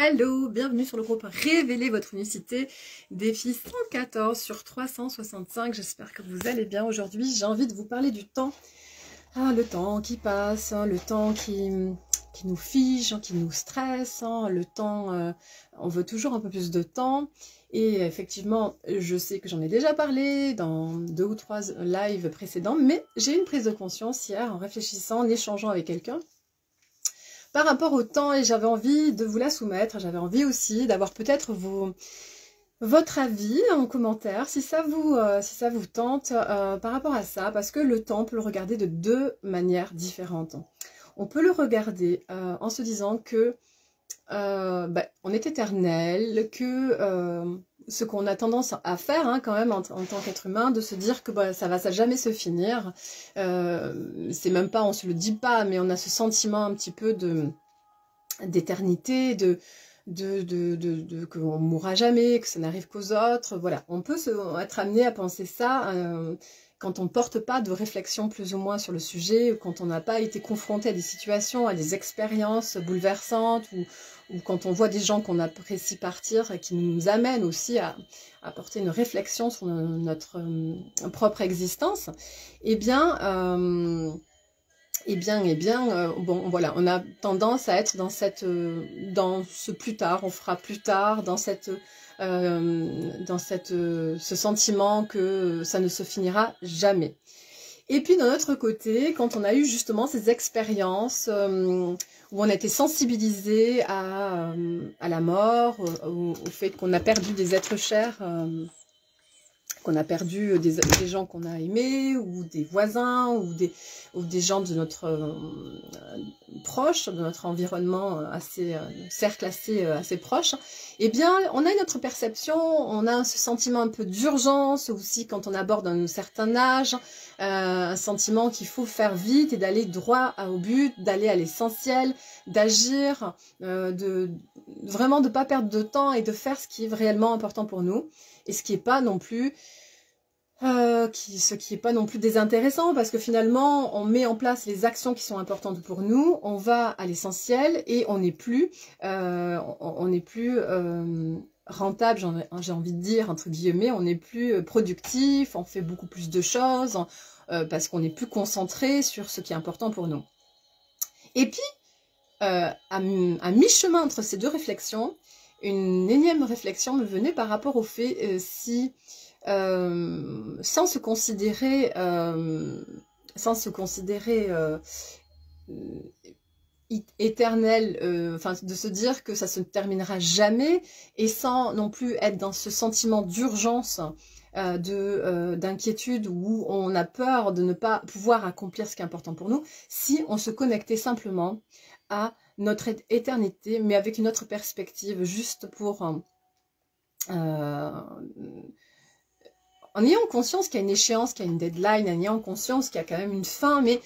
Hello, bienvenue sur le groupe Révélez votre unicité, défi 114 sur 365. J'espère que vous allez bien aujourd'hui. J'ai envie de vous parler du temps. Le temps qui passe, le temps qui nous fige, qui nous stresse, le temps, on veut toujours un peu plus de temps. Et effectivement, je sais que j'en ai déjà parlé dans 2 ou 3 lives précédents, mais j'ai eu une prise de conscience hier en réfléchissant, en échangeant avec quelqu'un par rapport au temps, et j'avais envie de vous la soumettre. J'avais envie aussi d'avoir peut-être votre avis en commentaire, si ça vous tente par rapport à ça, parce que le temps, on peut le regarder de 2 manières différentes. On peut le regarder en se disant que on est éternel, que ce qu'on a tendance à faire quand même en tant qu'être humain, de se dire que ça va jamais se finir. C'est même pas, on se le dit pas, mais on a ce sentiment un petit peu d'éternité, qu'on mourra jamais, que ça n'arrive qu'aux autres. Voilà, on peut être amené à penser ça quand on ne porte pas de réflexion plus ou moins sur le sujet, quand on n'a pas été confronté à des situations, à des expériences bouleversantes, ou quand on voit des gens qu'on apprécie partir et qui nous amènent aussi à porter une réflexion sur notre propre existence. Bon, voilà, on a tendance à être dans ce plus tard, on fera plus tard, dans ce sentiment que ça ne se finira jamais. Et puis d'un autre côté, quand on a eu justement ces expériences où on a été sensibilisé à la mort, au fait qu'on a perdu des êtres chers, qu'on a perdu des gens qu'on a aimés, ou des voisins, ou des gens de notre proche, de notre environnement cercle assez proche, eh bien, on a une autre perception, on a ce sentiment un peu d'urgence aussi quand on aborde un certain âge, un sentiment qu'il faut faire vite et d'aller droit au but, d'aller à l'essentiel, d'agir, vraiment de ne pas perdre de temps et de faire ce qui est réellement important pour nous, et ce qui n'est pas non plus désintéressant, parce que finalement on met en place les actions qui sont importantes pour nous, on va à l'essentiel et on n'est plus rentable, j'ai envie de dire entre guillemets, on n'est plus productif, on fait beaucoup plus de choses parce qu'on est plus concentré sur ce qui est important pour nous. Et puis à mi-chemin entre ces 2 réflexions, une énième réflexion me venait par rapport au fait sans se considérer éternel, enfin de se dire que ça se terminera jamais, et sans non plus être dans ce sentiment d'urgence, d'inquiétude, où on a peur de ne pas pouvoir accomplir ce qui est important pour nous, si on se connectait simplement à notre éternité, mais avec une autre perspective, juste pour en ayant conscience qu'il y a une échéance, qu'il y a une deadline, en ayant conscience qu'il y a quand même une fin, mais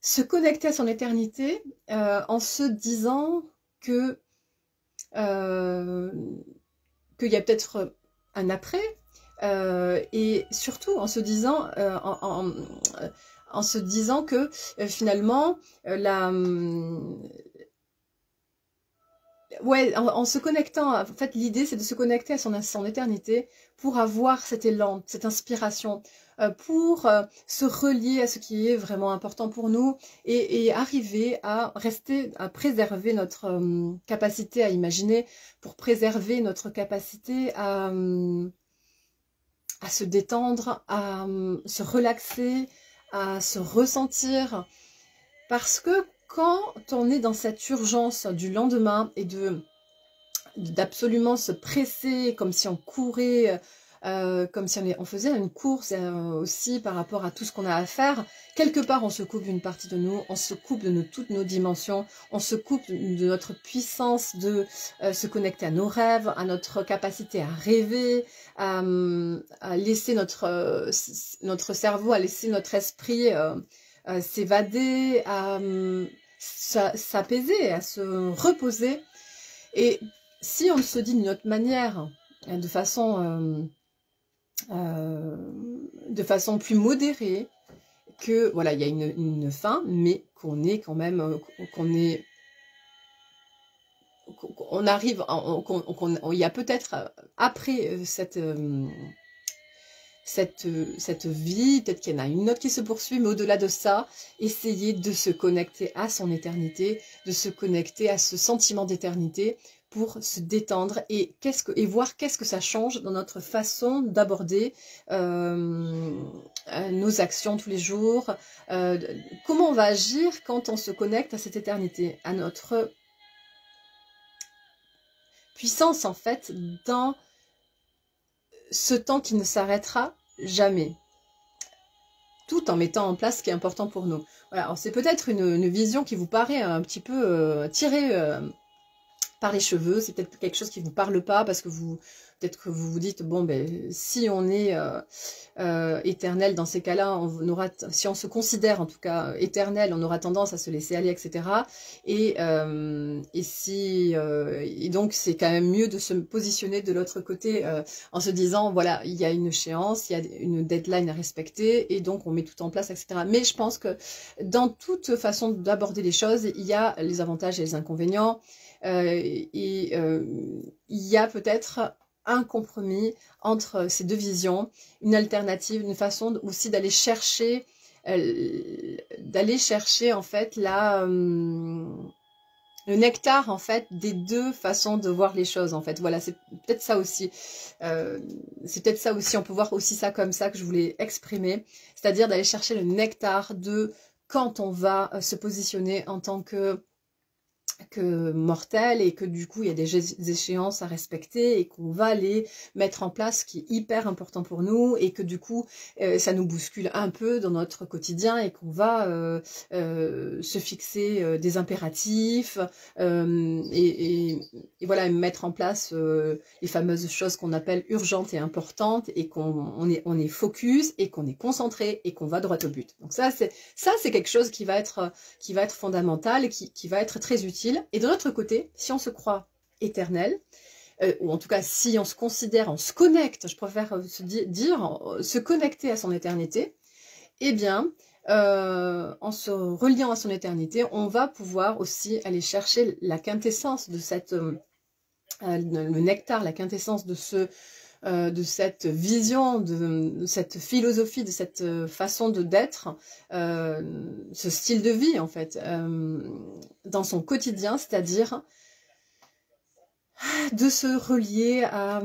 se connecter à son éternité en se disant que qu'il y a peut-être un après, et surtout en se disant que finalement en se connectant, en fait l'idée c'est de se connecter à son éternité pour avoir cet élan, cette inspiration, pour se relier à ce qui est vraiment important pour nous, et arriver à préserver notre capacité à imaginer, pour préserver notre capacité à se détendre, à se relaxer, à se ressentir, parce que quand on est dans cette urgence du lendemain et d'absolument se presser comme si on courait, comme si on faisait une course aussi par rapport à tout ce qu'on a à faire, quelque part on se coupe d'une partie de nous, on se coupe de toutes nos dimensions, on se coupe de notre puissance de se connecter à nos rêves, à notre capacité à rêver, à laisser notre cerveau, à laisser notre esprit s'évader, à s'apaiser, à se reposer. Et si on se dit d'une autre manière, de façon plus modérée, que voilà, il y a une fin, mais qu'on est quand même, on arrive, il y a peut-être après cette vie, peut-être qu'il y en a une autre qui se poursuit, mais au-delà de ça, essayer de se connecter à son éternité, de se connecter à ce sentiment d'éternité pour se détendre et voir qu'est-ce que ça change dans notre façon d'aborder nos actions tous les jours, comment on va agir quand on se connecte à cette éternité, à notre puissance en fait dans ce temps qui ne s'arrêtera jamais, tout en mettant en place ce qui est important pour nous. Voilà, c'est peut-être une vision qui vous paraît un petit peu tirée par les cheveux, c'est peut-être quelque chose qui vous parle pas parce que peut-être que vous vous dites bon ben si on est éternel dans ces cas-là, si on se considère en tout cas éternel, on aura tendance à se laisser aller, etc. Et donc c'est quand même mieux de se positionner de l'autre côté en se disant voilà il y a une échéance, il y a une deadline à respecter et donc on met tout en place, etc. Mais je pense que dans toute façon d'aborder les choses, il y a les avantages et les inconvénients. Il y a peut-être un compromis entre ces deux visions, une alternative, une façon aussi d'aller chercher en fait le nectar en fait des deux façons de voir les choses en fait. Voilà, c'est peut-être ça aussi. On peut voir aussi ça comme ça que je voulais exprimer, c'est-à-dire d'aller chercher le nectar de quand on va se positionner en tant que mortel et que du coup il y a des échéances à respecter et qu'on va les mettre en place, ce qui est hyper important pour nous et que du coup ça nous bouscule un peu dans notre quotidien et qu'on va se fixer des impératifs et voilà, mettre en place les fameuses choses qu'on appelle urgentes et importantes et qu'on est focus et qu'on est concentré et qu'on va droit au but. Donc ça c'est quelque chose qui va être fondamental et qui va être très utile. Et de l'autre côté, si on se croit éternel, ou en tout cas si on se considère, on se connecte, je préfère se connecter à son éternité, eh bien, en se reliant à son éternité, on va pouvoir aussi aller chercher la quintessence de le nectar, la quintessence de cette vision, de cette philosophie, de cette façon d'être, ce style de vie en fait, dans son quotidien, c'est-à-dire de se relier à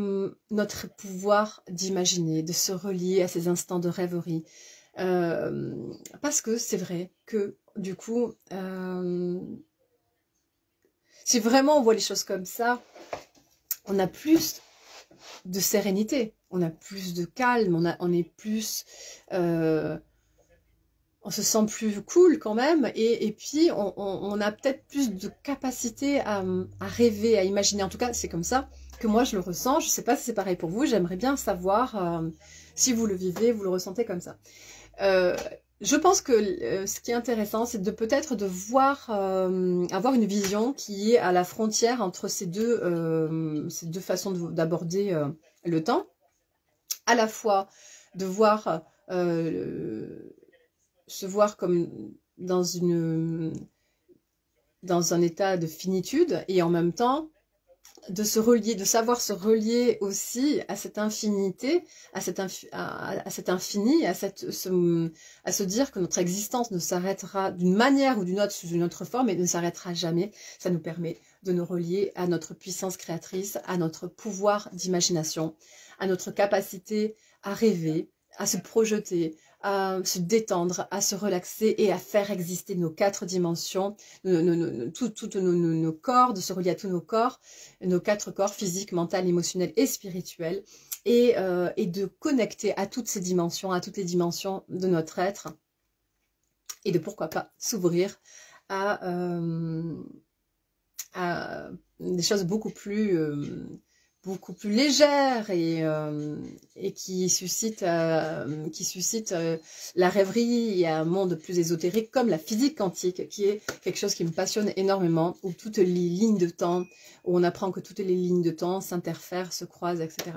notre pouvoir d'imaginer, de se relier à ces instants de rêverie, parce que c'est vrai que du coup, si vraiment on voit les choses comme ça, on a plus de sérénité, on a plus de calme, on est plus, on se sent plus cool quand même, et puis on a peut-être plus de capacité à rêver, à imaginer. En tout cas, c'est comme ça que moi je le ressens. Je sais pas si c'est pareil pour vous. J'aimerais bien savoir si vous le vivez, vous le ressentez comme ça. Je pense que ce qui est intéressant, c'est peut-être de voir, avoir une vision qui est à la frontière entre ces deux façons d'aborder le temps. À la fois de voir, se voir comme dans un état de finitude et en même temps de se relier, de savoir se relier aussi à cette infinité, à cet infini, à se dire que notre existence ne s'arrêtera d'une manière ou d'une autre, sous une autre forme, et ne s'arrêtera jamais. Ça nous permet de nous relier à notre puissance créatrice, à notre pouvoir d'imagination, à notre capacité à rêver, à se projeter, à se détendre, à se relaxer et à faire exister nos 4 dimensions, tous nos corps, de se relier à tous nos corps, nos 4 corps, physique, mental, émotionnel et spirituel, et de connecter à toutes ces dimensions, à toutes les dimensions de notre être, et de pourquoi pas s'ouvrir à des choses beaucoup plus légères et qui suscitent la rêverie et un monde plus ésotérique comme la physique quantique, qui est quelque chose qui me passionne énormément, où toutes les lignes de temps, où on apprend que toutes les lignes de temps s'interfèrent, se croisent, etc.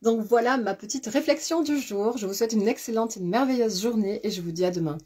Donc voilà ma petite réflexion du jour. Je vous souhaite une excellente et merveilleuse journée et je vous dis à demain.